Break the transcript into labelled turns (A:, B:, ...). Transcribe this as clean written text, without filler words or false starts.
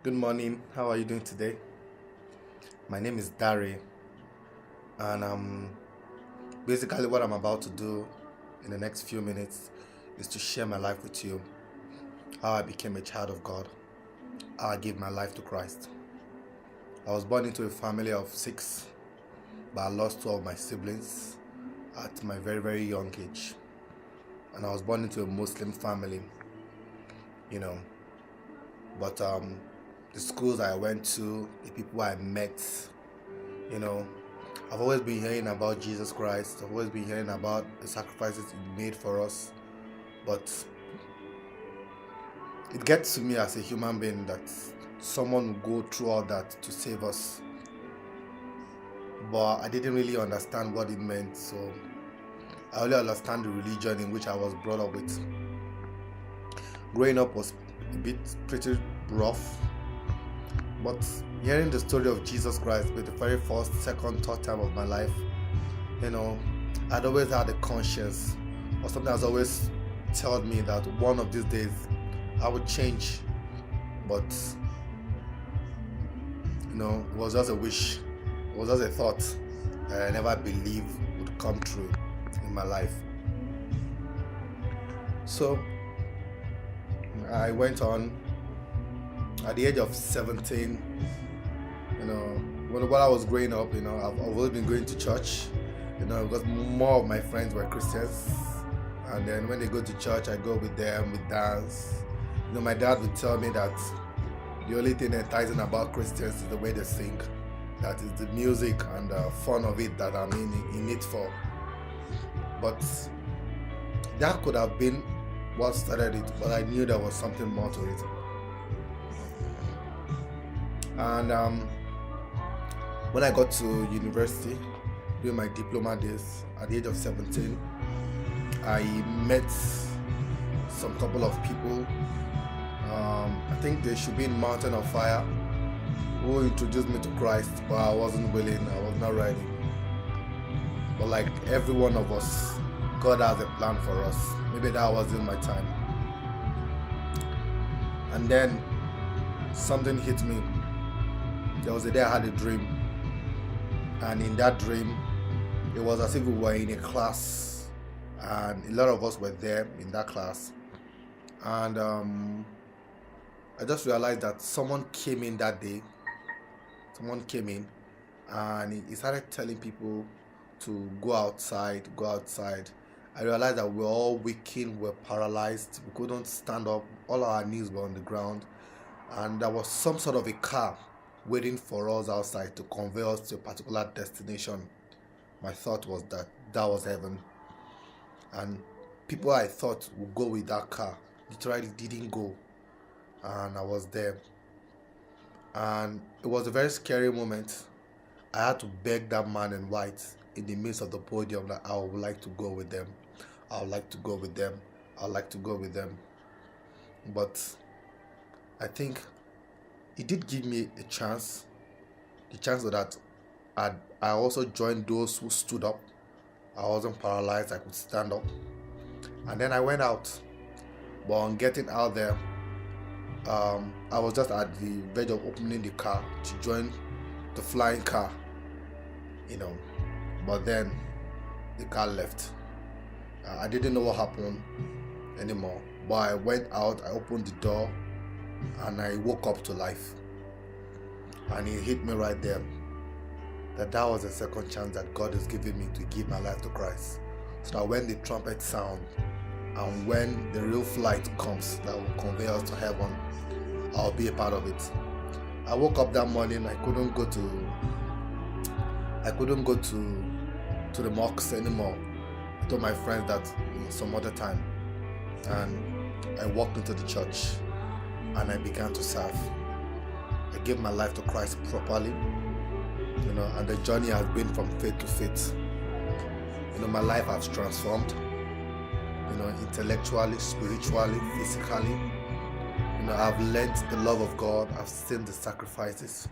A: Good morning. How are you doing today? My name is Dari, and basically what I'm about to do in the next few minutes is to share my life with you. How I became a child of God. How I gave my life to Christ. I was born into a family of six, but I lost two of my siblings at my very, very young age. And I was born into a Muslim family, you know. But the schools I went to, the people I met, you know, I've always been hearing about Jesus Christ. I've always been hearing about the sacrifices He made for us. But it gets to me as a human being that someone will go through all that to save us. But I didn't really understand what it meant. So I only understand the religion in which I was brought up with. Growing up was a bit pretty rough. But hearing the story of Jesus Christ with the very first, second, third time of my life, I'd always had a conscience, or something has always told me that one of these days I would change. But it was just a wish, it was just a thought that I never believed would come true in my life. So I went on at the age of 17. While I was growing up, I've always been going to church, because more of my friends were Christians. And then when they go to church, I go with them, we dance. My dad would tell me that the only thing enticing about Christians is the way they sing. That is the music and the fun of it that I'm in it for. But that could have been what started it, but I knew there was something more to it. And when I got to university, during my diploma days, at the age of 17, I met some couple of people. I think they should be in Mountain of Fire, who introduced me to Christ, but I wasn't willing, I was not ready. But like every one of us, God has a plan for us. Maybe that wasn't my time. And then something hit me. There was a day I had a dream. And in that dream, it was as if we were in a class. And a lot of us were there in that class. And I just realized that someone came in that day. Someone came in and he started telling people to go outside, go outside. I realized that we were all weakened, we were paralyzed, we couldn't stand up, all our knees were on the ground, and there was some sort of a car waiting for us outside to convey us to a particular destination. My thought was that was heaven, and people I thought would go with that car literally didn't go, and I was there. And it was a very scary moment. I had to beg that man in white in the midst of the podium that I would like to go with them. I would like to go with them. I would like to go with them. But I think it did give me a chance. The chance that I also joined those who stood up. I wasn't paralyzed. I could stand up. And then I went out. But on getting out there, I was just at the verge of opening the car to join the flying car, But then the car left. I didn't know what happened anymore. But I went out, I opened the door, and I woke up to life. And it hit me right there that was the second chance that God is giving me to give my life to Christ. So that when the trumpet sound and when the real flight comes that will convey us to heaven, I'll be a part of it. I woke up that morning, I couldn't go to the mosque anymore. I told my friends that some other time. And I walked into the church and I began to serve. I gave my life to Christ properly, and the journey has been from faith to faith. My life has transformed, intellectually, spiritually, physically. I've learned the love of God. I've seen the sacrifices.